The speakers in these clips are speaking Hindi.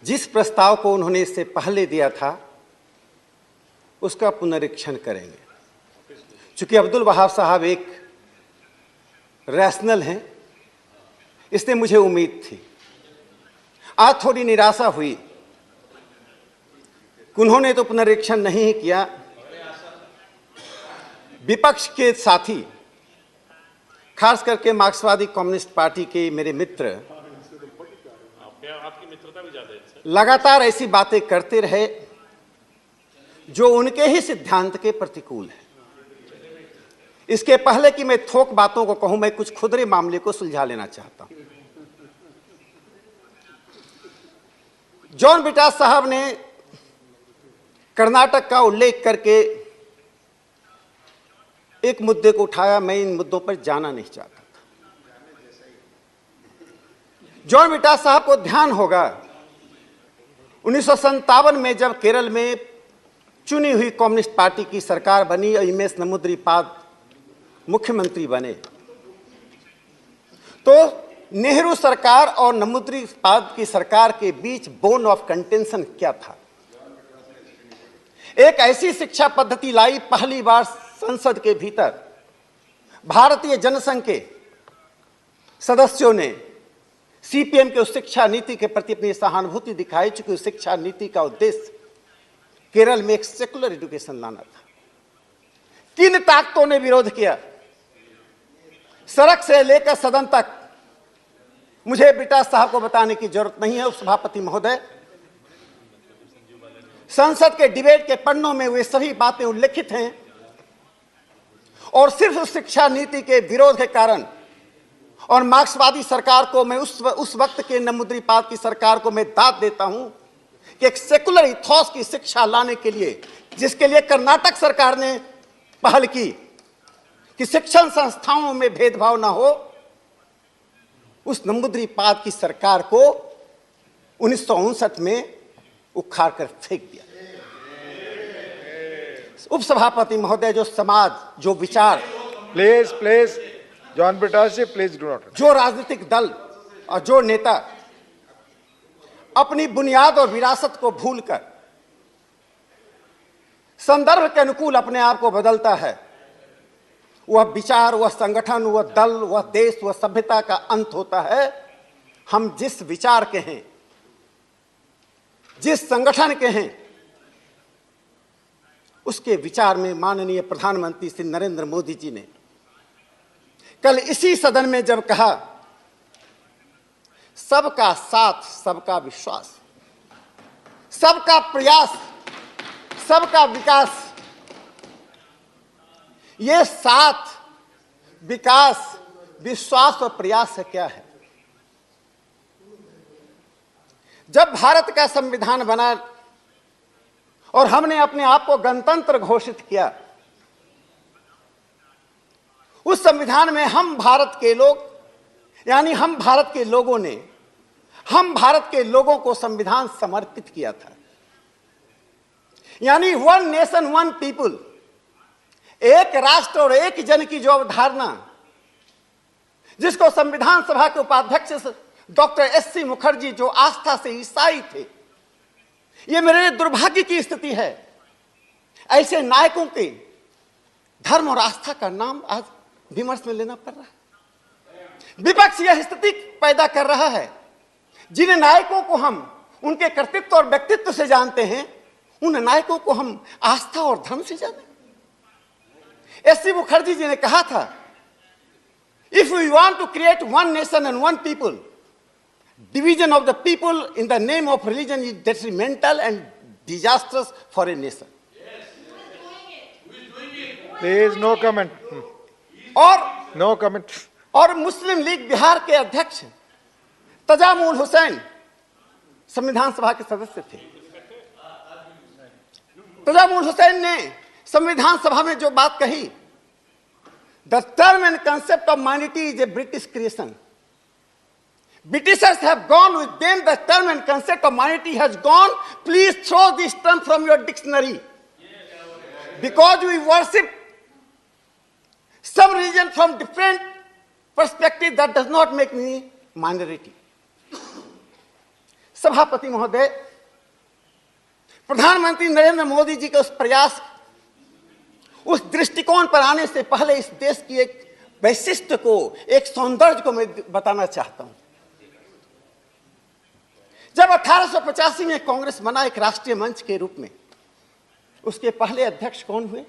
जिस प्रस्ताव को उन्होंने इससे पहले दिया था उसका पुनरीक्षण करेंगे। चूंकि अब्दुल वहाब साहब एक रैशनल हैं, इसलिए मुझे उम्मीद थी। आज थोड़ी निराशा हुई कि उन्होंने तो पुनरीक्षण नहीं किया। विपक्ष के साथी, खास करके मार्क्सवादी कम्युनिस्ट पार्टी के मेरे मित्र, आपकी मित्रता भी ज्यादा है, लगातार ऐसी बातें करते रहे जो उनके ही सिद्धांत के प्रतिकूल है। इसके पहले कि मैं थोक बातों को कहूं, मैं कुछ खुदरे मामले को सुलझा लेना चाहता हूं। जॉन ब्रिटास साहब ने कर्नाटक का उल्लेख करके एक मुद्दे को उठाया। मैं इन मुद्दों पर जाना नहीं चाहता था। जॉन ब्रिटास साहब को ध्यान होगा 1957 में जब केरल में चुनी हुई कम्युनिस्ट पार्टी की सरकार बनी और एमएस नमूद्रीपाद मुख्यमंत्री बने, तो नेहरू सरकार और नमूद्रीपाद की सरकार के बीच बोन ऑफ कंटेंशन क्या था? एक ऐसी शिक्षा पद्धति लाई पहली बार संसद के भीतर भारतीय जनसंघ के सदस्यों ने सीपीएम के उस शिक्षा नीति के प्रति अपनी सहानुभूति दिखाई, चूंकि उस शिक्षा नीति का उद्देश्य केरल में एक सेकुलर एजुकेशन लाना था। किन ताकतों ने विरोध किया? सड़क से लेकर सदन तक मुझे ब्रिटास साहब को बताने की जरूरत नहीं है, उपसभापति महोदय। संसद के डिबेट के पन्नों में वे सभी बातें उल्लेखित हैं। और सिर्फ उस शिक्षा नीति के विरोध के कारण और मार्क्सवादी सरकार को मैं उस वक्त के नमूद्रीपाद की सरकार को मैं दाद देता हूं कि एक सेकुलर इथॉस की शिक्षा लाने के लिए, जिसके लिए कर्नाटक सरकार ने पहल की कि शिक्षण संस्थाओं में भेदभाव ना हो, उस नमूद्रीपाद की सरकार को 1959 में उखाड़ कर फेंक दिया। उपसभापति महोदय, जो समाज, जो विचार, please John Brittas ji, please do not, जो राजनीतिक दल और जो नेता अपनी बुनियाद और विरासत को भूलकर संदर्भ के अनुकूल अपने आप को बदलता है, वह विचार, वह संगठन, वह दल, वह देश, वह सभ्यता का अंत होता है। हम जिस विचार के हैं, जिस संगठन के हैं, उसके विचार में माननीय प्रधानमंत्री श्री नरेंद्र मोदी जी ने कल इसी सदन में जब कहा, सबका साथ, सबका विश्वास, सबका प्रयास, सबका विकास, ये साथ, विकास, विश्वास और प्रयास है क्या है? जब भारत का संविधान बना और हमने अपने आप को गणतंत्र घोषित किया, उस संविधान में हम भारत के लोग, यानी हम भारत के लोगों ने, हम भारत के लोगों को संविधान समर्पित किया था। यानी वन नेशन वन पीपुल, एक राष्ट्र और एक जन की जो अवधारणा, जिसको संविधान सभा के उपाध्यक्ष डॉक्टर एससी मुखर्जी, जो आस्था से ईसाई थे, ये मेरे लिए दुर्भाग्य की स्थिति है। ऐसे नायकों के धर्म और आस्था का नाम आज विमर्श में लेना पड़ रहा है। विपक्ष यह स्थिति पैदा कर रहा है, जिन नायकों को हम उनके कर्तृत्व और व्यक्तित्व से जानते हैं, उन नायकों को हम आस्था और धर्म से जाने। एससी मुखर्जी जी ने कहा था, if we want to create one nation and one people, division of the people in the name of religion is detrimental and disastrous for a nation. Please no comment, और नो कमेंट। और मुस्लिम लीग बिहार के अध्यक्ष तजामुल हुसैन संविधान सभा के सदस्य थे। तजामुल हुसैन ने संविधान सभा में जो बात कही, the term and concept of minority is a British creation. Britishers have gone with them, the term and concept of minority has gone. Please throw this term from your dictionary. Because we worship some religion from different perspective, that does not make me minority. सभापति महोदय, प्रधानमंत्री नरेंद्र मोदी जी के उस प्रयास, उस दृष्टिकोण पर आने से पहले इस देश की एक वैशिष्ट्य को, एक सौंदर्य को मैं बताना चाहता हूं। जब 1885 में कांग्रेस बना एक राष्ट्रीय मंच के रूप में, उसके पहले अध्यक्ष कौन हुए?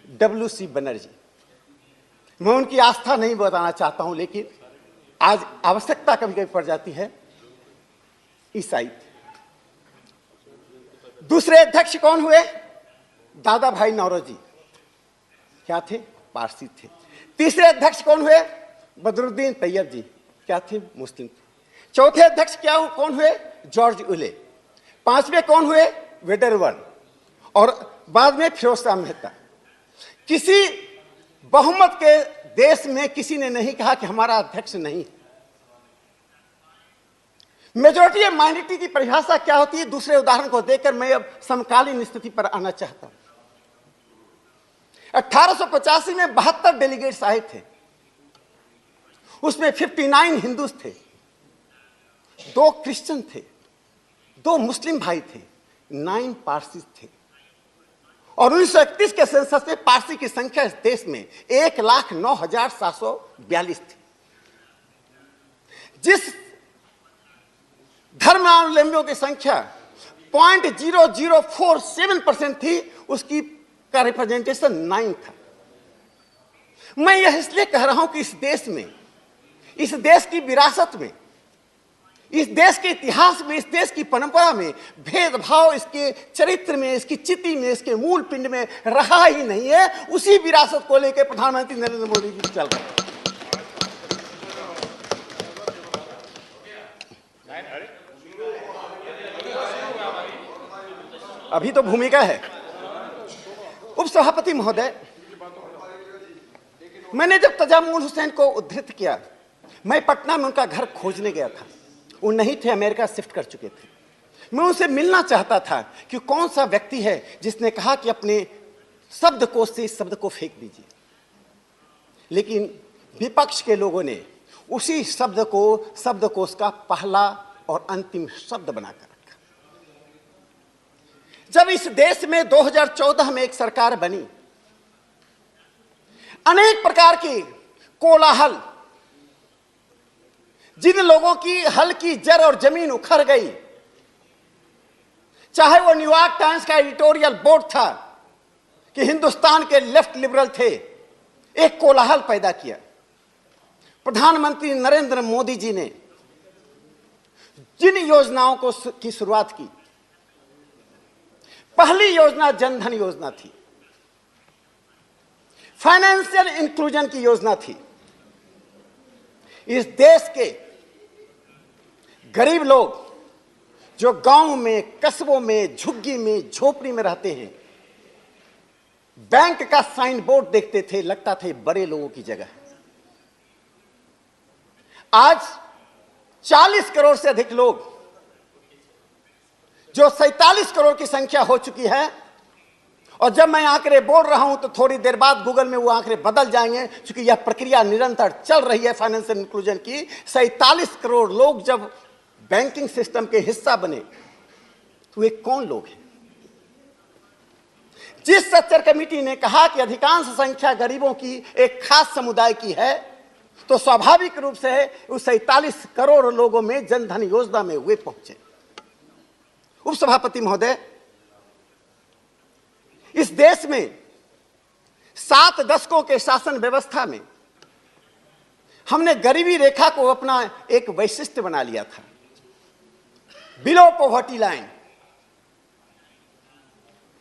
WC बनर्जी। मैं उनकी आस्था नहीं बताना चाहता हूं, लेकिन आज आवश्यकता कभी कभी पड़ जाती है, ईसाई। दूसरे अध्यक्ष कौन हुए? दादा भाई नौरोजी। क्या थे? पारसी थे। तीसरे अध्यक्ष कौन हुए? बदरुद्दीन तैयब जी। क्या थे? मुस्लिम थे। चौथे अध्यक्ष कौन हुए? जॉर्ज उले। पांचवें कौन हुए? वेडरवन। और बाद में फिरोज शाह मेहता। किसी बहुमत के देश में किसी ने नहीं कहा कि हमारा अध्यक्ष नहीं। मेजोरिटी और माइनॉरिटी की परिभाषा क्या होती है? दूसरे उदाहरण को देखकर मैं अब समकालीन स्थिति पर आना चाहता हूं। 1885 में 72 डेलीगेट्स आए थे, उसमें 59 हिंदू थे, 2 क्रिश्चियन थे, 2 मुस्लिम भाई थे, 9 पारसी थे। और 1931 के सेंसस में पारसी की संख्या इस देश में 1,09,742 थी। जिस धर्मावलंबियों की संख्या 0.0047% थी, उसकी का रिप्रेजेंटेशन 9 था। मैं यह इसलिए कह रहा हूं कि इस देश में, इस देश की विरासत में, इस देश के इतिहास में, इस देश की परंपरा में भेदभाव इसके चरित्र में, इसकी चिति में, इसके मूल पिंड में रहा ही नहीं है। उसी विरासत को लेकर प्रधानमंत्री नरेंद्र मोदी जी चल रहे हैं। अभी तो भूमिका है। उपसभापति महोदय, मैंने जब तजामुल हुसैन को उद्धृत किया, मैं पटना में उनका घर खोजने गया था। वो नहीं थे, अमेरिका शिफ्ट कर चुके थे। मैं उनसे मिलना चाहता था कि कौन सा व्यक्ति है जिसने कहा कि अपने शब्दकोश से इस शब्द को फेंक दीजिए। लेकिन विपक्ष के लोगों ने उसी शब्द को शब्दकोश का पहला और अंतिम शब्द बनाकर रखा। जब इस देश में 2014 में एक सरकार बनी, अनेक प्रकार की कोलाहल, जिन लोगों की हल की जड़ और जमीन उखड़ गई, चाहे वो न्यूयॉर्क टाइम्स का एडिटोरियल बोर्ड था कि हिंदुस्तान के लेफ्ट लिबरल थे, एक कोलाहल पैदा किया। प्रधानमंत्री नरेंद्र मोदी जी ने जिन योजनाओं की शुरुआत की, पहली योजना जनधन योजना थी, फाइनेंशियल इंक्लूजन की योजना थी। इस देश के गरीब लोग जो गांव में, कस्बों में, झुग्गी में, झोपड़ी में रहते हैं, बैंक का साइन बोर्ड देखते थे, लगता था बड़े लोगों की जगह। आज 40 करोड़ से अधिक लोग, जो 47 करोड़ की संख्या हो चुकी है, और जब मैं आंकड़े बोल रहा हूं तो थोड़ी देर बाद गूगल में वो आंकड़े बदल जाएंगे, क्योंकि यह प्रक्रिया निरंतर चल रही है फाइनेंशियल इंक्लूजन की। 47 करोड़ लोग जब बैंकिंग सिस्टम के हिस्सा बने, तो वे कौन लोग हैं? जिस सच्चर कमेटी ने कहा कि अधिकांश संख्या गरीबों की एक खास समुदाय की है, तो स्वाभाविक रूप से उस 47 करोड़ लोगों में जनधन योजना में वे पहुंचे। उपसभापति महोदय, इस देश में 7 दशकों के शासन व्यवस्था में हमने गरीबी रेखा को अपना एक वैशिष्ट्य बना लिया था। बिलो पॉवर्टी लाइन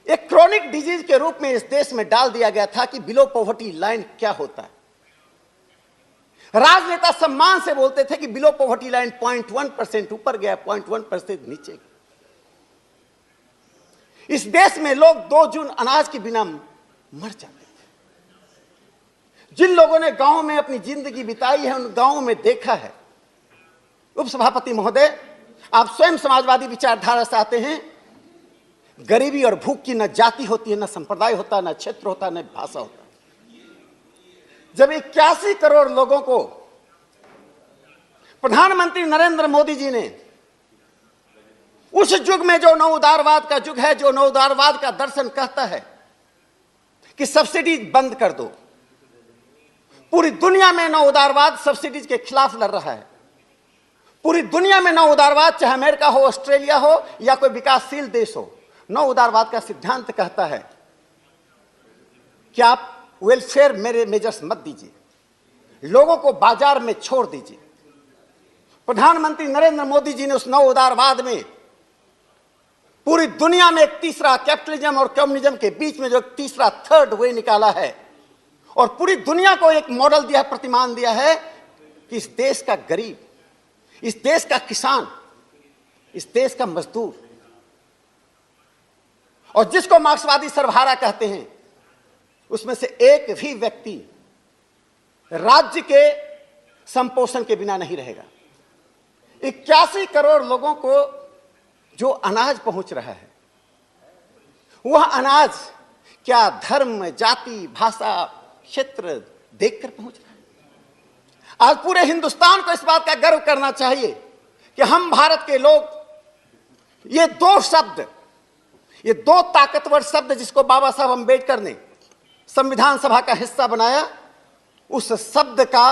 एक क्रॉनिक डिजीज के रूप में इस देश में डाल दिया गया था कि बिलो पॉवर्टी लाइन क्या होता है। राजनेता सम्मान से बोलते थे कि बिलो पॉवर्टी लाइन 0.1% ऊपर गया, 0.1% नीचे। इस देश में लोग 2 जून अनाज के बिना मर जाते थे। जिन लोगों ने गांव में अपनी जिंदगी बिताई है, उन गांवों में देखा है। उपसभापति महोदय, आप स्वयं समाजवादी विचारधारा से आते हैं। गरीबी और भूख की न जाति होती है, न संप्रदाय होता, न क्षेत्र होता, न भाषा होता। जब 81 करोड़ लोगों को प्रधानमंत्री नरेंद्र मोदी जी ने उस युग में जो नव उदारवाद का युग है, जो नव उदारवाद का दर्शन कहता है कि सब्सिडी बंद कर दो, पूरी दुनिया में नव उदारवाद सब्सिडीज के खिलाफ लड़ रहा है। पूरी दुनिया में नव उदारवाद, चाहे अमेरिका हो, ऑस्ट्रेलिया हो या कोई विकासशील देश हो, नव उदारवाद का सिद्धांत कहता है कि आप वेलफेयर मेजर्स मत दीजिए, लोगों को बाजार में छोड़ दीजिए। प्रधानमंत्री नरेंद्र मोदी जी ने उस नव उदारवाद में पूरी दुनिया में एक तीसरा, कैपिटलिज्म और कम्युनिज्म के बीच में जो एक तीसरा थर्ड वे निकाला है और पूरी दुनिया को एक मॉडल दिया, प्रतिमान दिया है कि इस देश का गरीब, इस देश का किसान, इस देश का मजदूर और जिसको मार्क्सवादी सर्वहारा कहते हैं, उसमें से एक भी व्यक्ति राज्य के संपोषण के बिना नहीं रहेगा। 81 करोड़ लोगों को जो अनाज पहुंच रहा है, वह अनाज क्या धर्म, जाति, भाषा, क्षेत्र देखकर पहुंच रहा है। आज पूरे हिंदुस्तान को इस बात का गर्व करना चाहिए कि हम भारत के लोग ये दो शब्द, ये दो ताकतवर शब्द जिसको बाबा साहब अंबेडकर ने संविधान सभा का हिस्सा बनाया, उस शब्द का,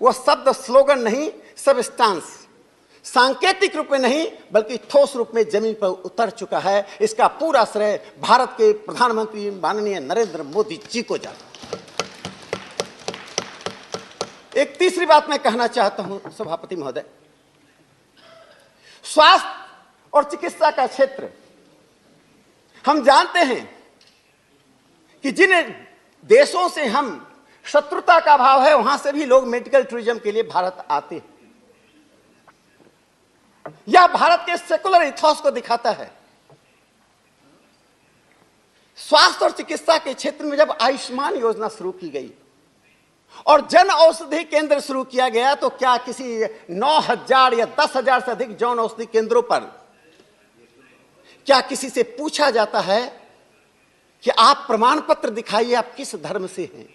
वह शब्द स्लोगन नहीं, सबस्टांस, सांकेतिक रूप में नहीं बल्कि ठोस रूप में जमीन पर उतर चुका है। इसका पूरा श्रेय भारत के प्रधानमंत्री माननीय नरेंद्र मोदी जी को जाता है। एक तीसरी बात मैं कहना चाहता हूं सभापति महोदय, स्वास्थ्य और चिकित्सा का क्षेत्र, हम जानते हैं कि जिन देशों से हम शत्रुता का भाव है, वहां से भी लोग मेडिकल टूरिज्म के लिए भारत आते हैं। यह भारत के सेकुलर इथॉस को दिखाता है। स्वास्थ्य और चिकित्सा के क्षेत्र में जब आयुष्मान योजना शुरू की गई और जन औषधि केंद्र शुरू किया गया, तो क्या किसी 9,000 या 10,000 से अधिक जन औषधि केंद्रों पर क्या किसी से पूछा जाता है कि आप प्रमाण पत्र दिखाइए, आप किस धर्म से हैं?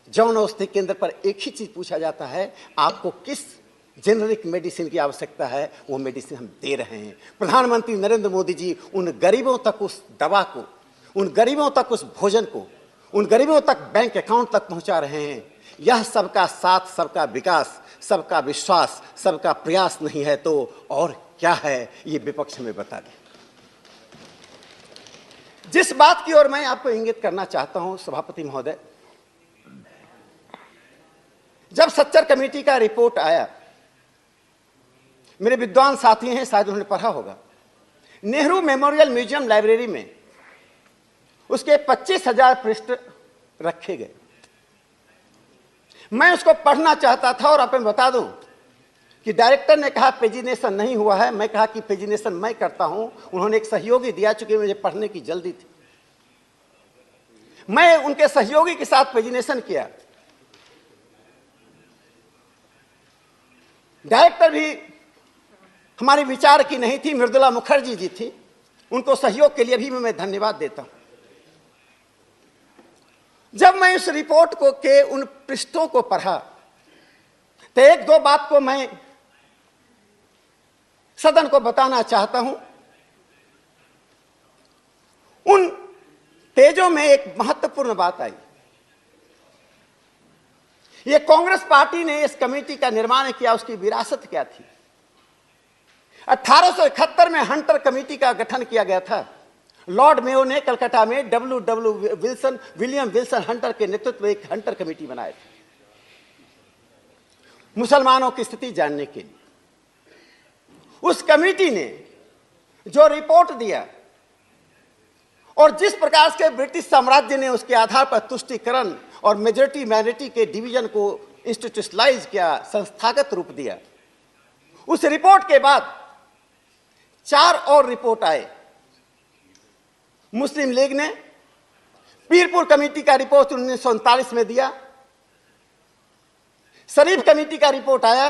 जन औषधि केंद्र पर एक ही चीज पूछा जाता है, आपको किस जेनरिक मेडिसिन की आवश्यकता है, वो मेडिसिन हम दे रहे हैं। प्रधानमंत्री नरेंद्र मोदी जी उन गरीबों तक उस दवा को, उन गरीबों तक उस भोजन को, उन गरीबों तक बैंक अकाउंट तक पहुंचा रहे हैं। यह सबका साथ, सबका विकास, सबका विश्वास, सबका प्रयास नहीं है तो और क्या है, ये विपक्ष में बता दें। जिस बात की ओर मैं आपको इंगित करना चाहता हूं सभापति महोदय, जब सच्चर कमेटी का रिपोर्ट आया, मेरे विद्वान साथी हैं, शायद उन्होंने पढ़ा होगा, नेहरू मेमोरियल म्यूजियम लाइब्रेरी में उसके 25,000 पृष्ठ रखे गए। मैं उसको पढ़ना चाहता था और आपको बता दूं कि डायरेक्टर ने कहा पेजिनेशन नहीं हुआ है, मैं कहा कि पेजिनेशन मैं करता हूं। उन्होंने एक सहयोगी दिया, चूंकि मुझे पढ़ने की जल्दी थी। मैं उनके सहयोगी के साथ पेजिनेशन किया। डायरेक्टर भी हमारे विचार की नहीं थी, मृदुला मुखर्जी जी थी, उनको सहयोग के लिए भी मैं धन्यवाद देता हूं। जब मैं इस रिपोर्ट को के उन पृष्ठों को पढ़ा तो एक दो बात को मैं सदन को बताना चाहता हूं। उन पेजों में एक महत्वपूर्ण बात आई। ये कांग्रेस पार्टी ने इस कमेटी का निर्माण किया, उसकी विरासत क्या थी। 1871 में हंटर कमेटी का गठन किया गया था। लॉर्ड मेयो ने कलकत्ता में विलियम विल्सन हंटर के नेतृत्व में एक हंटर कमेटी बनाई थी, मुसलमानों की स्थिति जानने के लिए। उस कमेटी ने जो रिपोर्ट दिया और जिस प्रकार से ब्रिटिश साम्राज्य ने उसके आधार पर तुष्टीकरण और मेजॉरिटी माइनॉरिटी के डिवीजन को इंस्टीट्यूशनलाइज किया, संस्थागत रूप दिया, उस रिपोर्ट के बाद 4 और रिपोर्ट आए। मुस्लिम लीग ने पीरपुर कमेटी का रिपोर्ट 1939 में दिया, शरीफ कमेटी का रिपोर्ट आया,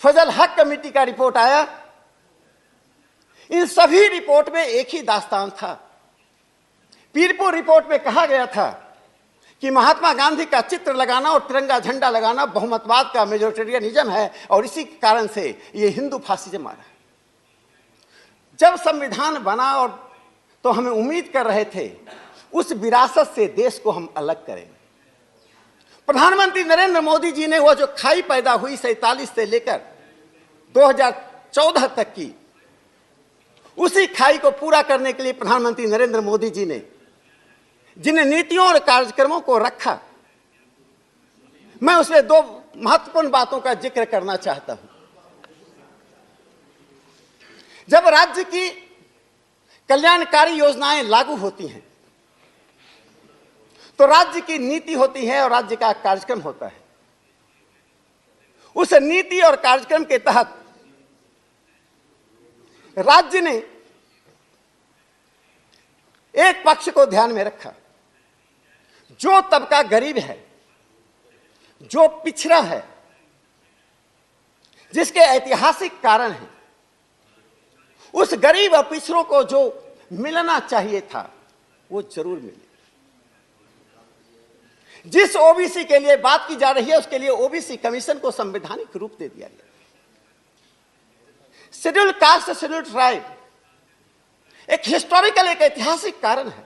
फजल हक कमेटी का रिपोर्ट आया। इन सभी रिपोर्ट में एक ही दास्तान था। पीरपुर रिपोर्ट में कहा गया था कि महात्मा गांधी का चित्र लगाना और तिरंगा झंडा लगाना बहुमतवाद का मेजोरिटेरियनिज्म है और इसी कारण से ये हिंदू फासिज्म आ रहा है। जब संविधान बना और तो हमें उम्मीद कर रहे थे उस विरासत से देश को हम अलग करेंगे। प्रधानमंत्री नरेंद्र मोदी जी ने वो जो खाई पैदा हुई 47 से लेकर 2014 तक की, उसी खाई को पूरा करने के लिए प्रधानमंत्री नरेंद्र मोदी जी ने जिन नीतियों और कार्यक्रमों को रखा, मैं उसमें दो महत्वपूर्ण बातों का जिक्र करना चाहता हूं। जब राज्य की कल्याणकारी योजनाएं लागू होती हैं तो राज्य की नीति होती है और राज्य का कार्यक्रम होता है। उस नीति और कार्यक्रम के तहत राज्य ने एक पक्ष को ध्यान में रखा, जो तबका गरीब है, जो पिछड़ा है, जिसके ऐतिहासिक कारण हैं, उस गरीब और पिछड़ों को जो मिलना चाहिए था वो जरूर मिले। जिस ओबीसी के लिए बात की जा रही है उसके लिए ओबीसी कमीशन को संवैधानिक रूप दे दिया गया। शेड्यूल कास्ट, शेड्यूल ट्राइब एक हिस्टोरिकल, एक ऐतिहासिक कारण है।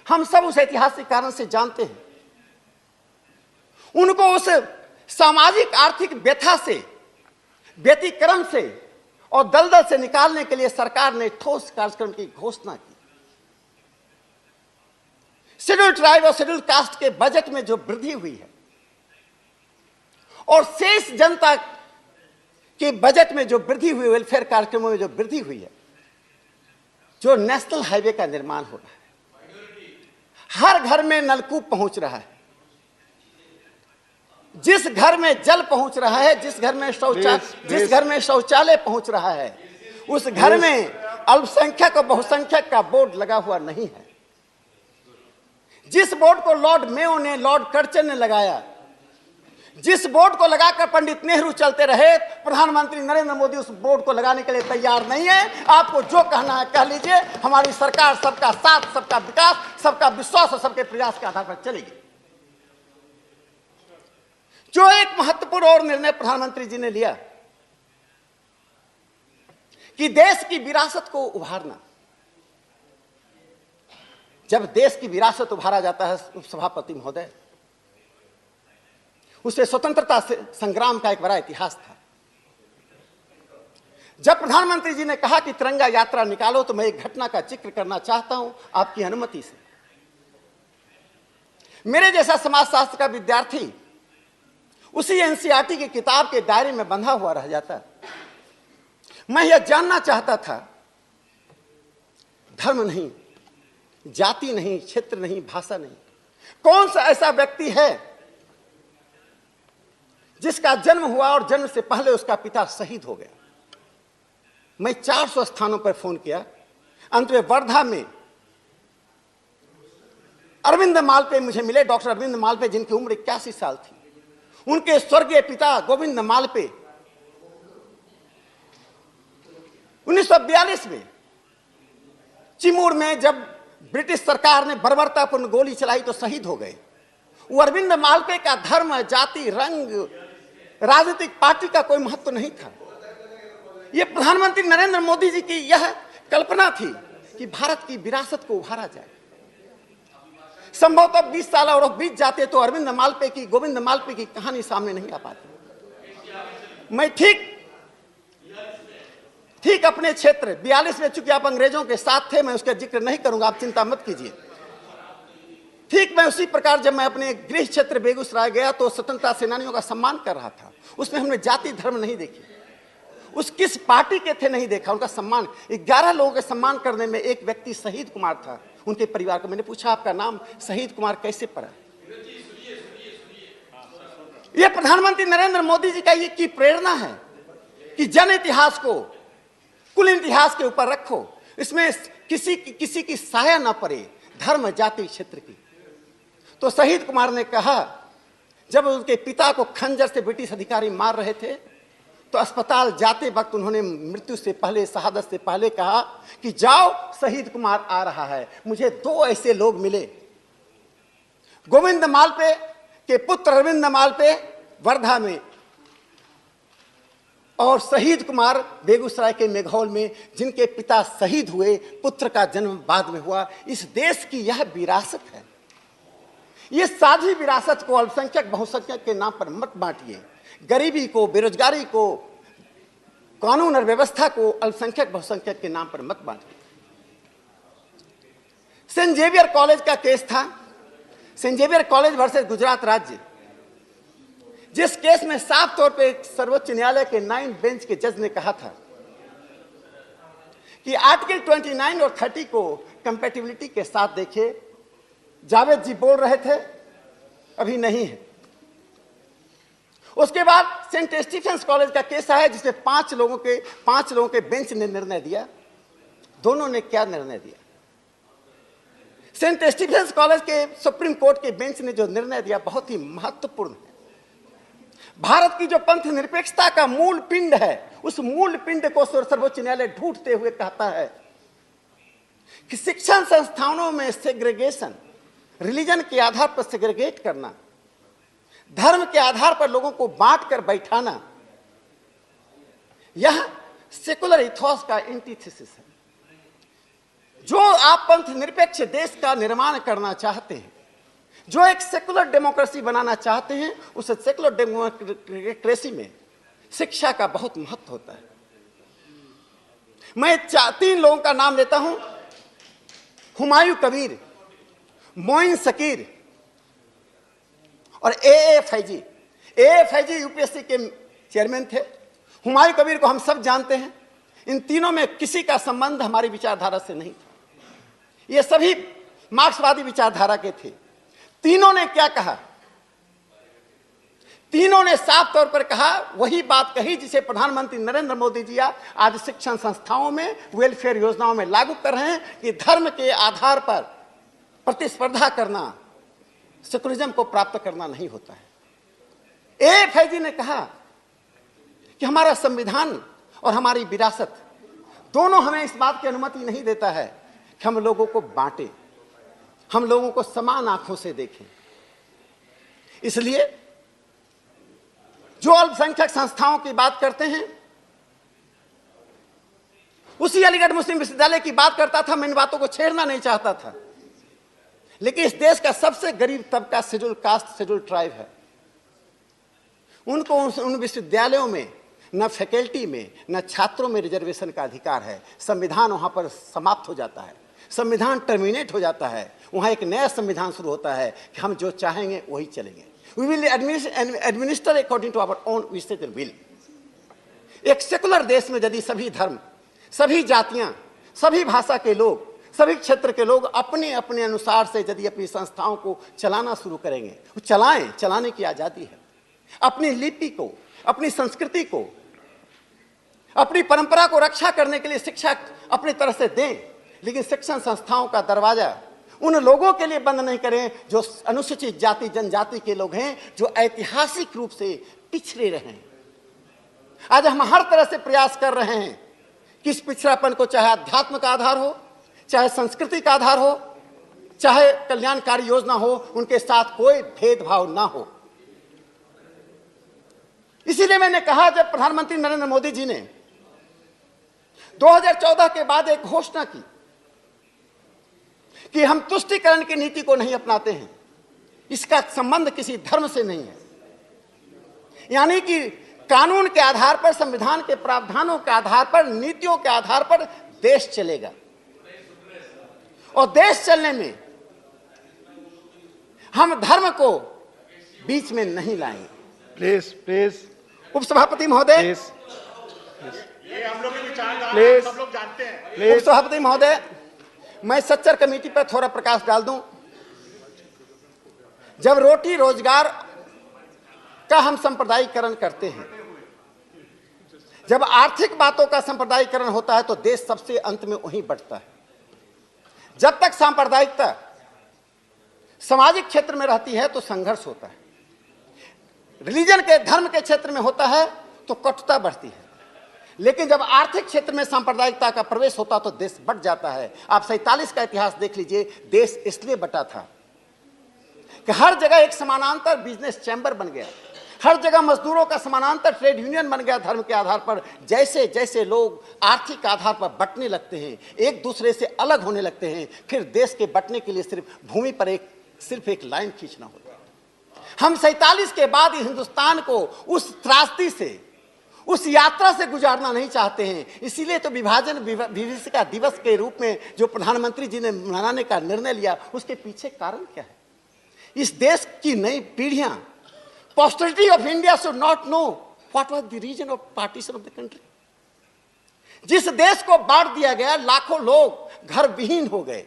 हम सब उस ऐतिहासिक कारण से जानते हैं। उनको उस सामाजिक आर्थिक व्यथा से, व्यतिक्रम से और दलदल से निकालने के लिए सरकार ने ठोस कार्यक्रम की घोषणा की। शेड्यूल ट्राइब और शेड्यूल कास्ट के बजट में जो वृद्धि हुई है और शेष जनता के बजट में जो वृद्धि हुई, वेलफेयर कार्यक्रमों में जो वृद्धि हुई है, जो नेशनल हाईवे का निर्माण हो रहा है, हर घर में नलकूप पहुंच रहा है, जिस घर में जल पहुंच रहा है, जिस घर में शौचालय पहुंच रहा है, उस घर में अल्पसंख्यक और बहुसंख्यक का बोर्ड लगा हुआ नहीं है। जिस बोर्ड को लॉर्ड मेयो ने, लॉर्ड कर्चन ने लगाया, जिस बोर्ड को लगाकर पंडित नेहरू चलते रहे, प्रधानमंत्री नरेंद्र मोदी उस बोर्ड को लगाने के लिए तैयार नहीं है। आपको जो कहना है कह लीजिए, हमारी सरकार सबका साथ, सबका विकास, सबका विश्वास और सबके प्रयास के आधार पर चलेगी। जो एक महत्वपूर्ण और निर्णय प्रधानमंत्री जी ने लिया कि देश की विरासत को उभारना। जब देश की विरासत उभारा जाता है उपसभापति महोदय, उसे स्वतंत्रता से संग्राम का एक बड़ा इतिहास था। जब प्रधानमंत्री जी ने कहा कि तिरंगा यात्रा निकालो, तो मैं एक घटना का जिक्र करना चाहता हूं आपकी अनुमति से। मेरे जैसा समाजशास्त्र का विद्यार्थी उसी एनसीईआरटी की किताब के दायरे में बंधा हुआ रह जाता। मैं यह जानना चाहता था, धर्म नहीं, जाति नहीं, क्षेत्र नहीं, भाषा नहीं, कौन सा ऐसा व्यक्ति है जिसका जन्म हुआ और जन्म से पहले उसका पिता शहीद हो गया। मैं 400 स्थानों पर फोन किया। अंत में वर्धा में अरविंद मालपे मुझे मिले, डॉक्टर अरविंद मालपे, जिनकी उम्र 81 साल थी। उनके स्वर्गीय पिता गोविंद मालपे 1942 में चिमूर में जब ब्रिटिश सरकार ने बर्बरतापूर्ण गोली चलाई तो शहीद हो गए। वो अरविंद मालपे का धर्म, जाति, रंग, राजनीतिक पार्टी का कोई महत्व नहीं था। यह प्रधानमंत्री नरेंद्र मोदी जी की यह कल्पना थी कि भारत की विरासत को उभारा जाए। संभवतः 20 साल और बीत जाते तो अरविंद मालपे की, गोविंद मालपे की कहानी सामने नहीं आ पाती। मैं ठीक अपने क्षेत्र 42 में, चूंकि आप अंग्रेजों के साथ थे, मैं उसका जिक्र नहीं करूंगा, आप चिंता मत कीजिए। ठीक मैं उसी प्रकार जब मैं अपने गृह क्षेत्र बेगूसराय गया तो स्वतंत्रता सेनानियों का सम्मान कर रहा था। उसमें हमने जाति धर्म नहीं देखी, उस किस पार्टी के थे नहीं देखा, उनका सम्मान। 11 लोगों के सम्मान करने में एक व्यक्ति शहीद कुमार था, उनके परिवार को मैंने पूछा आपका नाम शहीद कुमार कैसे पड़ा। यह प्रधानमंत्री नरेंद्र मोदी जी का ये की प्रेरणा है कि जन इतिहास को कुल इतिहास के ऊपर रखो, इसमें किसी की साया ना पड़े, धर्म, जाति, क्षेत्र की। तो शहीद कुमार ने कहा, जब उनके पिता को खंजर से ब्रिटिश अधिकारी मार रहे थे तो अस्पताल जाते वक्त उन्होंने मृत्यु से पहले, शहादत से पहले कहा कि जाओ शहीद कुमार आ रहा है। मुझे 2 ऐसे लोग मिले, गोविंद मालपे के पुत्र अरविंद मालपे वर्धा में और शहीद कुमार बेगूसराय के मेघौल में, जिनके पिता शहीद हुए, पुत्र का जन्म बाद में हुआ। इस देश की यह विरासत है। ये साझी विरासत को अल्पसंख्यक बहुसंख्यक के नाम पर मत बांटिए। गरीबी को, बेरोजगारी को, कानून और व्यवस्था को अल्पसंख्यक बहुसंख्यक के नाम पर मत बांटिए। सेंट जेवियर कॉलेज का केस था, Saint Xavier College versus Gujarat राज्य, जिस केस में साफ तौर पे सर्वोच्च न्यायालय के 9 बेंच के जज ने कहा था कि आर्टिकल 29 और 30 को कंपैटिबिलिटी के साथ देखे। जावेद जी बोल रहे थे, अभी नहीं है। उसके बाद सेंट स्टीफेंस कॉलेज का केस आया, जिसमें 5 लोगों के बेंच ने निर्णय दिया। दोनों ने क्या निर्णय दिया? सेंट स्टीफेंस कॉलेज के सुप्रीम कोर्ट के बेंच ने जो निर्णय दिया बहुत ही महत्वपूर्ण है। भारत की जो पंथ निरपेक्षता का मूल पिंड है, उस मूल पिंड को सर्वोच्च न्यायालय ढूंढते हुए कहता है कि शिक्षण संस्थानों में सेग्रीगेशन, रिलीजन के आधार पर सेग्रीगेट करना, धर्म के आधार पर लोगों को बांट कर बैठाना, यह सेकुलर इथोस का एंटीथेसिस है। जो आप पंथ निरपेक्ष देश का निर्माण करना चाहते हैं, जो एक सेकुलर डेमोक्रेसी बनाना चाहते हैं, उस सेकुलर डेमोक्रेसी में शिक्षा का बहुत महत्व होता है। मैं 3 लोगों का नाम लेता हूं, हुमायूं कबीर, मोइन शकीर और ए फैजी। ए फैजी यूपीएससी के चेयरमैन थे। हुमायूं कबीर को हम सब जानते हैं। इन तीनों में किसी का संबंध हमारी विचारधारा से नहीं था। ये सभी मार्क्सवादी विचारधारा के थे। तीनों ने क्या कहा? तीनों ने साफ तौर पर कहा, वही बात कही जिसे प्रधानमंत्री नरेंद्र मोदी जी आज शिक्षण संस्थाओं में, वेलफेयर योजनाओं में लागू कर रहे हैं कि धर्म के आधार पर प्रतिस्पर्धा करना सेकुलरिज्म को प्राप्त करना नहीं होता है। ए फैजी ने कहा कि हमारा संविधान और हमारी विरासत दोनों हमें इस बात की अनुमति नहीं देता है कि हम लोगों को बांटे, हम लोगों को समान आंखों से देखें। इसलिए जो अल्पसंख्यक संस्थाओं की बात करते हैं, उसी अलीगढ़ मुस्लिम विश्वविद्यालय की बात करता था। मैं इन बातों को छेड़ना नहीं चाहता था, लेकिन इस देश का सबसे गरीब तबका शेड्यूल कास्ट, शेड्यूल ट्राइब है। उनको उन विश्वविद्यालयों में न फैकल्टी में न छात्रों में रिजर्वेशन का अधिकार है। संविधान वहां पर समाप्त हो जाता है, संविधान टर्मिनेट हो जाता है। वहां एक नया संविधान शुरू होता है कि हम जो चाहेंगे वही चलेंगे। We will administer according to our own wishes and will. एक सेकुलर देश में यदि सभी धर्म, सभी जातियां, सभी भाषा के लोग, सभी क्षेत्र के लोग अपने अपने अनुसार से यदि अपनी संस्थाओं को चलाना शुरू करेंगे, वो चलाएं, चलाने की आजादी है। अपनी लिपि को, अपनी संस्कृति को, अपनी परंपरा को रक्षा करने के लिए शिक्षा अपनी तरह से दें, लेकिन शिक्षण संस्थाओं का दरवाजा उन लोगों के लिए बंद नहीं करें जो अनुसूचित जाति जनजाति के लोग हैं, जो ऐतिहासिक रूप से पिछड़े रहे हैं। आज हम हर तरह से प्रयास कर रहे हैं कि इस पिछड़ापन को, चाहे अध्यात्म का आधार हो, चाहे संस्कृति का आधार हो, चाहे कल्याणकारी योजना हो, उनके साथ कोई भेदभाव ना हो। इसीलिए मैंने कहा, जब प्रधानमंत्री नरेंद्र मोदी जी ने 2014 के बाद एक घोषणा की कि हम तुष्टीकरण की नीति को नहीं अपनाते हैं, इसका संबंध किसी धर्म से नहीं है, यानी कि कानून के आधार पर, संविधान के प्रावधानों के आधार पर, नीतियों के आधार पर देश चलेगा। और देश चलने में हम धर्म को बीच में नहीं लाएंगे। प्लीज प्लीज उपसभापति महोदय, ये हम लोग की विचारधारा है, सब लोग जानते हैं। उपसभापति महोदय, मैं सच्चर कमेटी पर थोड़ा प्रकाश डाल दूं। जब रोटी रोजगार का हम सांप्रदायिकरण करते हैं, जब आर्थिक बातों का सांप्रदायिकरण होता है, तो देश सबसे अंत में वहीं बढ़ता है। जब तक सांप्रदायिकता सामाजिक क्षेत्र में रहती है तो संघर्ष होता है, रिलीजन के, धर्म के क्षेत्र में होता है तो कटुता बढ़ती है। लेकिन जब आर्थिक क्षेत्र में सांप्रदायिकता का प्रवेश होता तो देश बट जाता है। आप 47 का इतिहास देख लीजिए, देश इसलिए बटा था कि हर जगह एक समानांतर बिजनेस चैम्बर बन गया। हर जगह मजदूरों का समानांतर ट्रेड यूनियन बन गया धर्म के आधार पर। जैसे जैसे लोग आर्थिक आधार पर बंटने लगते हैं, एक दूसरे से अलग होने लगते हैं, फिर देश के बंटने के लिए सिर्फ भूमि पर सिर्फ एक लाइन खींचना होता है। हम 47 के बाद हिंदुस्तान को उस त्रासदी से, उस यात्रा से गुजारना नहीं चाहते हैं। इसीलिए तो विभाजन विभीषिका दिवस के रूप में जो प्रधानमंत्री जी ने मनाने का निर्णय लिया, उसके पीछे कारण क्या है? इस देश की नई पीढ़ियां, posterity of India should not know what was the reason of partition of the country. जिस देश को बांट दिया गया, लाखों लोग घर विहीन हो गए,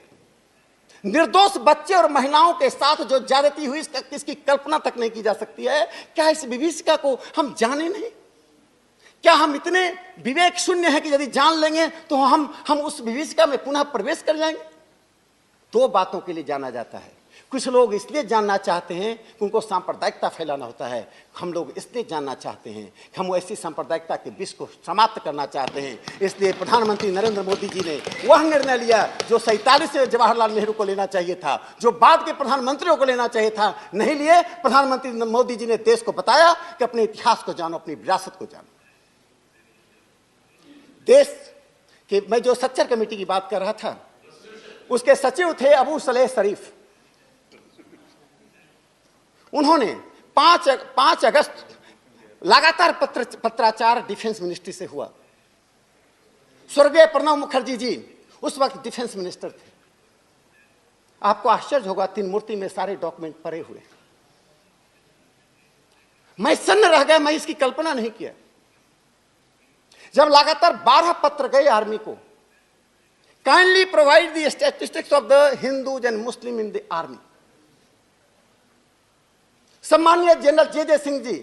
निर्दोष बच्चे और महिलाओं के साथ जो ज्यादती हुई, इसकी कल्पना तक नहीं की जा सकती है। क्या इस विभीषिका को हम जाने नहीं? क्या हम इतने विवेक शून्य हैं कि यदि जान लेंगे तो हम उस विभीषिका में पुनः प्रवेश कर जाएंगे? दो बातों के लिए जाना जाता है। कुछ लोग इसलिए जानना चाहते हैं कि उनको सांप्रदायिकता फैलाना होता है। हम लोग इसलिए जानना चाहते हैं कि हम ऐसी सांप्रदायिकता के विष को समाप्त करना चाहते हैं। इसलिए प्रधानमंत्री नरेंद्र मोदी जी ने वह निर्णय लिया जो 47 में जवाहरलाल नेहरू को लेना चाहिए था, जो बाद के प्रधानमंत्रियों को लेना चाहिए था, नहीं लिए। प्रधानमंत्री मोदी जी ने देश को बताया कि अपने इतिहास को जानो, अपनी विरासत को जानो। देश के, मैं जो सच्चर कमेटी की बात कर रहा था, उसके सचिव थे अबू सलेह शरीफ। उन्होंने 5 अगस्त लगातार पत्राचार डिफेंस मिनिस्ट्री से हुआ। स्वर्गीय प्रणब मुखर्जी जी उस वक्त डिफेंस मिनिस्टर थे। आपको आश्चर्य होगा, तीन मूर्ति में सारे डॉक्यूमेंट पड़े हुए। मैं सन्न रह गया, मैं इसकी कल्पना नहीं किया। जब लगातार 12 पत्र गए आर्मी को, kindly provide the statistics of the Hindus and Muslim in the army. सम्मानीय जनरल जे सिंह जी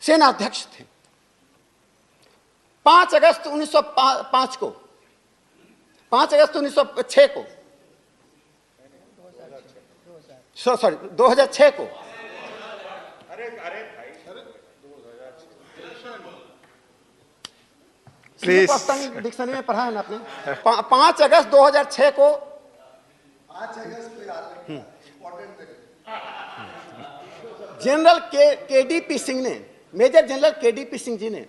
सेना अध्यक्ष थे। 5 अगस्त 1905 को, 5 अगस्त 1906 को, सॉरी 2006 को, डिक्शनरी में पढ़ा है ना आपने? 5 अगस्त 2006 को, 5 अगस्त जनरल केडीपी सिंह ने, major general KDP Singh ji ने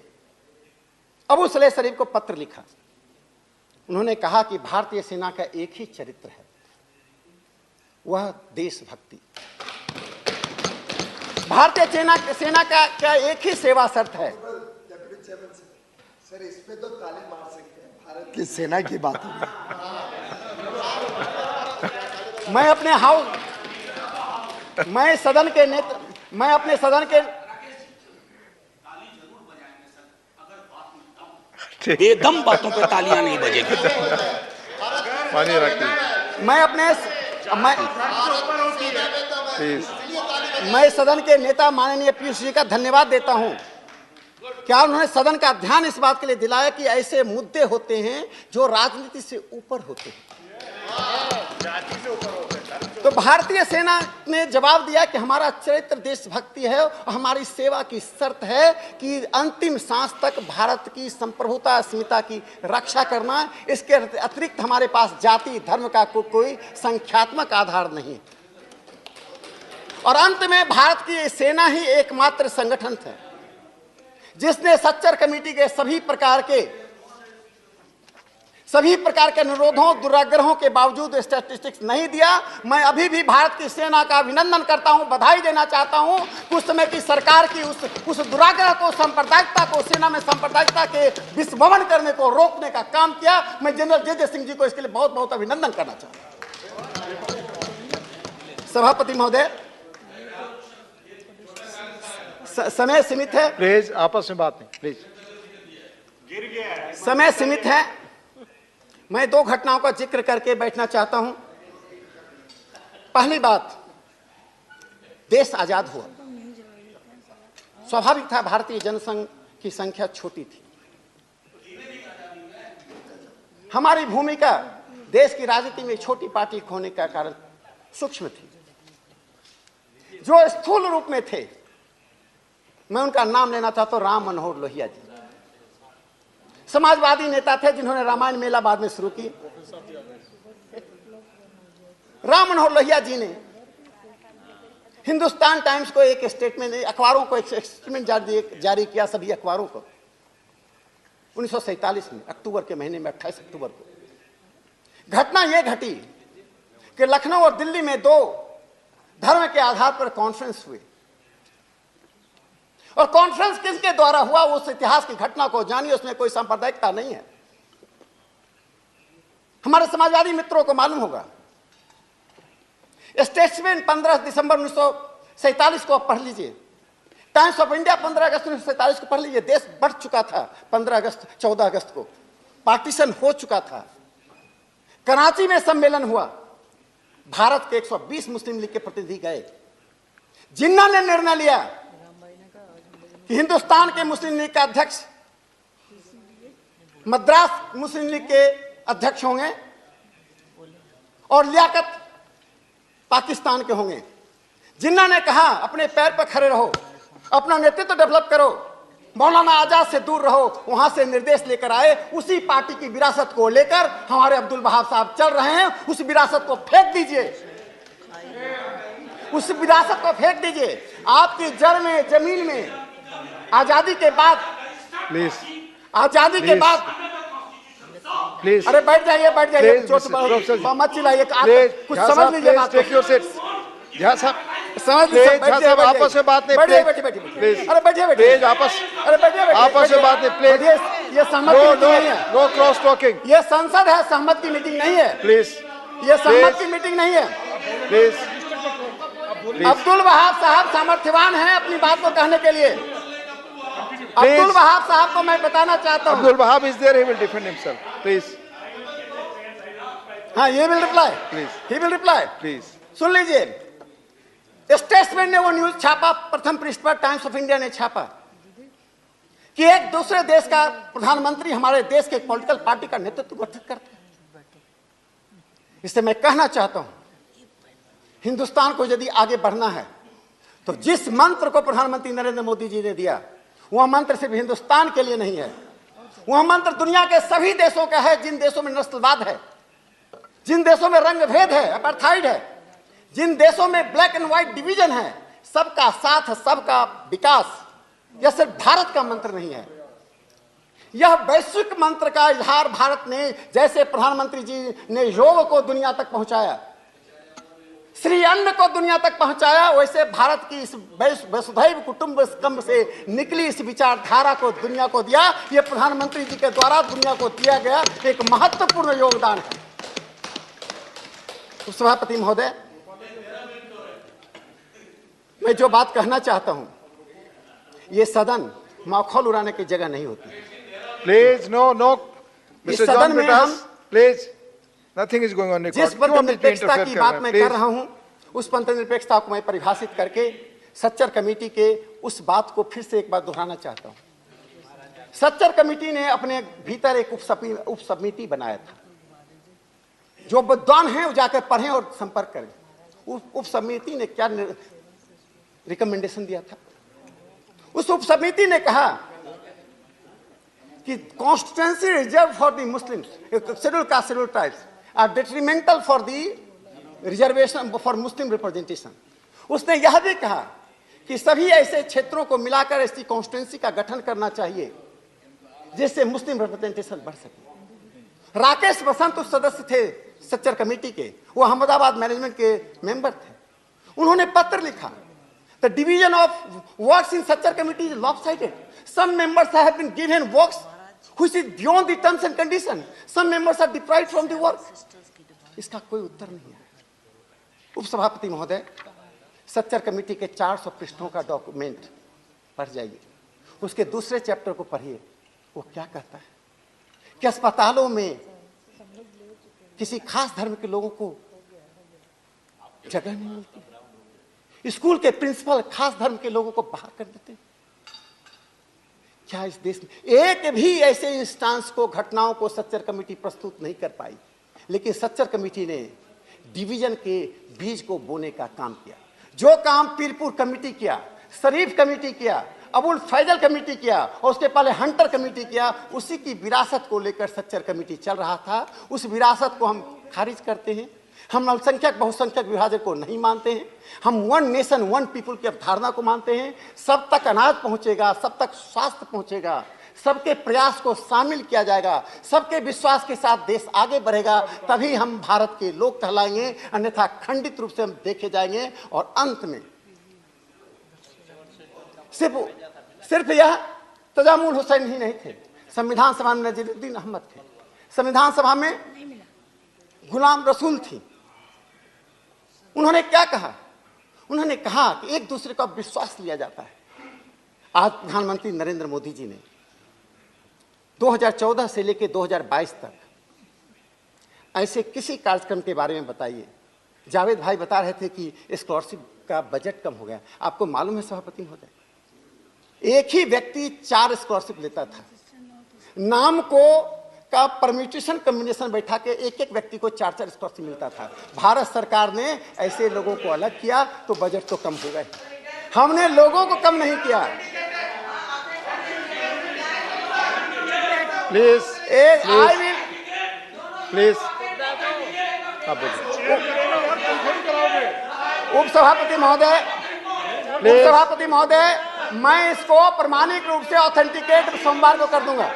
अबू सलेह शरीफ को पत्र लिखा। उन्होंने कहा कि भारतीय सेना का एक ही चरित्र है, वह देशभक्ति। भारतीय सेना का एक ही सेवा शर्त है। सर, इस पे तो ताली मार सकते हैं, भारत की सेना की बात है। मैं अपने मैं अपने सदन के बेदम बातों पे तालियां नहीं बजेगी। पानी रखिए। मैं सदन के नेता माननीय पीयूष जी का धन्यवाद देता हूं। क्या उन्होंने सदन का ध्यान इस बात के लिए दिलाया कि ऐसे मुद्दे होते हैं जो राजनीति से ऊपर होते हैं। तो भारतीय सेना ने जवाब दिया कि हमारा चरित्र देशभक्ति है और हमारी सेवा की शर्त है कि अंतिम सांस तक भारत की संप्रभुता अस्मिता की रक्षा करना। इसके अतिरिक्त हमारे पास जाति धर्म का कोई संख्यात्मक आधार नहीं। और अंत में भारत की सेना ही एकमात्र संगठन है जिसने सच्चर कमेटी के सभी प्रकार के अनुरोधों दुराग्रहों के बावजूद स्टैटिस्टिक्स नहीं दिया। मैं अभी भी भारत की सेना का अभिनंदन करता हूं, बधाई देना चाहता हूं। कुछ समय की सरकार की उस दुराग्रह को, सांप्रदायिकता को, सेना में सांप्रदायिकता के विस्मरण करने को रोकने का काम किया। मैं जनरल जे सिंह जी को इसके लिए बहुत बहुत अभिनंदन करना चाहता हूं। सभापति महोदय, समय सीमित है। प्लीज आपस में बात नहीं, प्लीज। समय सीमित है। मैं 2 घटनाओं का जिक्र करके बैठना चाहता हूं। पहली बात, देश आजाद हुआ। स्वाभाविक था, भारतीय जनसंघ की संख्या छोटी थी। हमारी भूमिका देश की राजनीति में छोटी पार्टी होने का कारण सूक्ष्म थी। जो स्थूल रूप में थे, मैं उनका नाम लेना चाहता हूं, राम मनोहर लोहिया जी। समाजवादी नेता थे जिन्होंने रामायण मेला बाद में शुरू की। राम मनोहर लोहिया जी ने हिंदुस्तान टाइम्स को एक स्टेटमेंट, अखबारों को एक स्टेटमेंट जारी किया, सभी अखबारों को, 1947 में अक्टूबर के महीने में 28 अक्टूबर को। घटना यह घटी कि लखनऊ और दिल्ली में दो धर्म के आधार पर कॉन्फ्रेंस हुए, और कॉन्फ्रेंस किसके द्वारा हुआ उस इतिहास की घटना को जानिए, उसमें कोई सांप्रदायिकता नहीं है। हमारे समाजवादी मित्रों को मालूम होगा, स्टेट्समैन 15 दिसंबर 1947 को आप पढ़ लीजिए, टाइम्स ऑफ इंडिया 15 अगस्त 1947 को पढ़ लीजिए। देश बढ़ चुका था 15 अगस्त 14 अगस्त को, पार्टीशन हो चुका था। कराची में सम्मेलन हुआ, भारत के 120 मुस्लिम लीग के प्रतिनिधि गए। जिन्ना ने निर्णय लिया कि हिंदुस्तान के मुस्लिम लीग का अध्यक्ष मद्रास मुस्लिम लीग के अध्यक्ष होंगे और लियाकत पाकिस्तान के होंगे। जिन्ना ने कहा अपने पैर पर खड़े रहो, अपना नेतृत्व डेवलप करो, मौलाना आजाद से दूर रहो। वहां से निर्देश लेकर आए, उसी पार्टी की विरासत को लेकर हमारे अब्दुल वहाब साहब चल रहे हैं। उस विरासत को फेंक दीजिए, उस विरासत को फेंक दीजिए। आपकी जड़ में, जमीन में आजादी के बाद, प्लीज, आजादी के बाद, प्लीज, अरे बैठ जाइए, बैठ जाइए, मत चिल्लाइए, कुछ समझ लीजिए बात को। समझ लीजिए, आपस में बात नहीं, बैठिए, प्लीज, बैठिए, बैठिए, प्लीज, अरे बैठिए, प्लीज, बैठिए, आपस, अरे बैठिए, आपस में बात नहीं, प्लीज, ये सहमत की मीटिंग नहीं है, नो क्रॉस टॉकिंग, ये संसद है, सहमत की मीटिंग नहीं है, प्लीज, ये सहमत की मीटिंग नहीं है। प्लीज, अब्दुल वहाब साहब सामर्थ्यवान हैं अपनी बात को कहने के लिए। अब्दुल वहाब साहब को मैं बताना चाहता हूं, Abdul Wahab is there, he will defend himself, please. हाँ, he will reply, please, he will reply, please. सुन लीजिए, स्टेट्समैन ने वो न्यूज छापा, प्रथम पृष्ठ पर टाइम्स ऑफ इंडिया ने छापा कि एक दूसरे देश का प्रधानमंत्री हमारे देश के पॉलिटिकल पार्टी का नेतृत्व गठित करते हैं। इससे मैं कहना चाहता हूं, हिंदुस्तान को यदि आगे बढ़ना है तो जिस मंत्र को प्रधानमंत्री नरेंद्र मोदी जी ने दिया, वह मंत्र सिर्फ हिंदुस्तान के लिए नहीं है, वह मंत्र दुनिया के सभी देशों का है। जिन देशों में नस्लवाद है, जिन देशों में रंग भेद है, अपार्थाइड है, जिन देशों में ब्लैक एंड व्हाइट डिवीजन है, सबका साथ, सबका विकास, यह सिर्फ भारत का मंत्र नहीं है, यह वैश्विक मंत्र का इजहार भारत ने, जैसे प्रधानमंत्री जी ने योग को दुनिया तक पहुंचाया, श्री अन्न को दुनिया तक पहुंचाया, वैसे भारत की इस वसुधैव कुटुंबकम से निकली इस विचारधारा को दुनिया को दिया। यह प्रधानमंत्री जी के द्वारा दुनिया को दिया गया एक महत्वपूर्ण योगदान है। सभापति महोदय, मैं जो बात कहना चाहता हूं, ये सदन मखौल उड़ाने की जगह नहीं होती। प्लीज, नो नो, इस मिस्टर सदन जॉन में ब्रिटास, हम please, nothing is going on record. जिस निरपेक्षता की बात मैं कर रहा हूं, उस निरपेक्षता को मैं परिभाषित करके सच्चर कमेटी के उस बात को फिर से एक बार दोहराना चाहता हूं। सच्चर कमेटी ने अपने भीतर एक उप समिति बनाया था। जो विद्वान हैं वो जाकर पढ़ें और संपर्क करें। उप समिति ने क्या रिकमेंडेशन दिया था? उस उप समिति ने कहा कि constituency reserve for the Muslims, schedule caste, schedule tribes are detrimental for the reservation for Muslim representation. उसने यह भी कहा कि सभी ऐसे क्षेत्रों को मिलाकर ऐसी कॉन्स्टिट्यूएंसी का गठन करना चाहिए जिससे मुस्लिम रिप्रेजेंटेशन बढ़ सके। राकेश बसंत उस सदस्य थे सच्चर कमेटी के, वो अहमदाबाद मैनेजमेंट के मेंबर थे। उन्होंने पत्र लिखा, the division of works in Sachar committee is lopsided, some members have been given works which is beyond the terms and condition, some members are deprived from the work. इसका कोई उत्तर नहीं है। उपसभापति महोदय, सच्चर कमेटी के 400 पृष्ठों का डॉक्यूमेंट पढ़ जाइए, उसके दूसरे चैप्टर को पढ़िए। वो क्या कहता है कि अस्पतालों में किसी खास धर्म के लोगों को जगह नहीं मिलती, स्कूल के प्रिंसिपल खास धर्म के लोगों को बाहर कर देते हैं। क्या इस देश में एक भी ऐसे इंस्टांस को, घटनाओं को सच्चर कमेटी प्रस्तुत नहीं कर पाई? लेकिन सच्चर कमेटी ने डिवीजन के बीज को बोने का काम किया। जो काम पीरपुर कमेटी किया, शरीफ कमेटी किया, अबुल फैजल कमेटी किया और उसके पहले हंटर कमेटी किया, उसी की विरासत को लेकर सच्चर कमेटी चल रहा था। उस विरासत को हम खारिज करते हैं। हम अल्पसंख्यक बहुसंख्यक विभाजन को नहीं मानते हैं। हम वन नेशन वन पीपुल की अवधारणा को मानते हैं। सब तक अनाज पहुंचेगा, सब तक स्वास्थ्य पहुंचेगा, सबके प्रयास को शामिल किया जाएगा, सबके विश्वास के साथ देश आगे बढ़ेगा, तभी हम भारत के लोग कहलाएंगे, अन्यथा खंडित रूप से हम देखे जाएंगे। और अंत में सिर्फ यह तजामुल हुसैन ही नहीं थे, संविधान सभा में नजीरुद्दीन अहमद थे, संविधान सभा में गुलाम रसूल थी। उन्होंने क्या कहा? उन्होंने कहा कि एक दूसरे का विश्वास लिया जाता है। आज प्रधानमंत्री नरेंद्र मोदी जी ने 2014 से लेकर 2022 तक ऐसे किसी कार्यक्रम के बारे में बताइए। जावेद भाई बता रहे थे कि स्कॉलरशिप का बजट कम हो गया। आपको मालूम है सभापति महोदय, एक ही व्यक्ति 4 स्कॉलरशिप लेता था। नाम को का परम्यूटेशन कॉम्बिनेशन बैठा के एक एक व्यक्ति को 4-4 स्कॉलरशिप मिलता था। भारत सरकार ने ऐसे लोगों को अलग किया तो बजट तो कम हो गए। हमने लोगों को कम नहीं किया। प्लीज प्लीज उपसभापति महोदय, मैं इसको प्रमाणिक रूप से ऑथेंटिकेट सोमवार को कर दूंगा।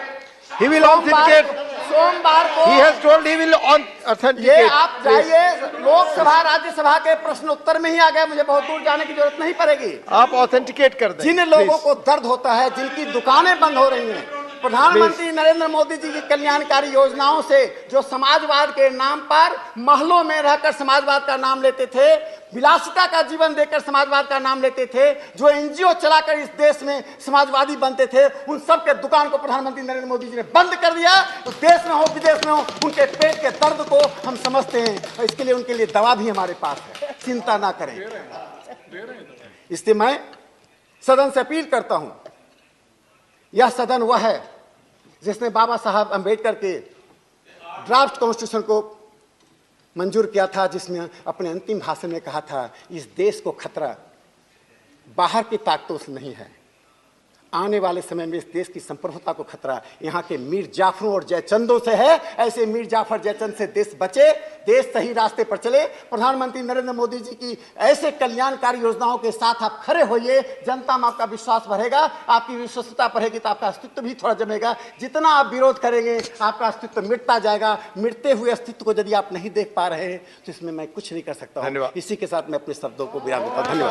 He will authenticate. सोमवार को He has told he will authenticate. ये आप जाइए, लोकसभा राज्यसभा के प्रश्न उत्तर में ही आ गए, मुझे बहुत दूर जाने की जरूरत नहीं पड़ेगी। आप ऑथेंटिकेट कर दें। जिन लोगों को दर्द होता है, जिनकी दुकानें बंद हो रही हैं, प्रधानमंत्री नरेंद्र मोदी जी की कल्याणकारी योजनाओं से जो समाजवाद के नाम पर महलों में रहकर समाजवाद का नाम लेते थे, विलासिता का जीवन देकर समाजवाद का नाम लेते थे, जो एनजीओ चलाकर इस देश में समाजवादी बनते थे, उन सब के दुकान को प्रधानमंत्री नरेंद्र मोदी जी ने बंद कर दिया। तो देश में हो विदेश में हो, उनके पेट के दर्द को हम समझते हैं और इसके लिए उनके लिए दवा भी हमारे पास है, चिंता ना करें। इसलिए मैं सदन से अपील करता हूं, यह सदन वह है जिसने बाबा साहब अंबेडकर के ड्राफ्ट कॉन्स्टिट्यूशन को मंजूर किया था, जिसमें अपने अंतिम भाषण में कहा था, इस देश को खतरा बाहर की ताकतों से नहीं है, आने वाले समय में इस देश की संप्रभुता को खतरा यहाँ के मीर जाफरों और जयचंदों से है। ऐसे मीर जाफर जयचंद से देश बचे, देश सही रास्ते पर चले। प्रधानमंत्री नरेंद्र मोदी जी की ऐसे कल्याणकारी योजनाओं के साथ आप खड़े होइए, जनता में आपका विश्वास बढ़ेगा, आपकी विश्वसनीयता बढ़ेगी तो आपका अस्तित्व भी थोड़ा जमेगा। जितना आप विरोध करेंगे आपका अस्तित्व मिटता जाएगा। मिटते हुए अस्तित्व को यदि आप नहीं देख पा रहे तो इसमें मैं कुछ नहीं कर सकता हूँ। इसी के साथ मैं अपने शब्दों को विराम देता हूँ। धन्यवाद।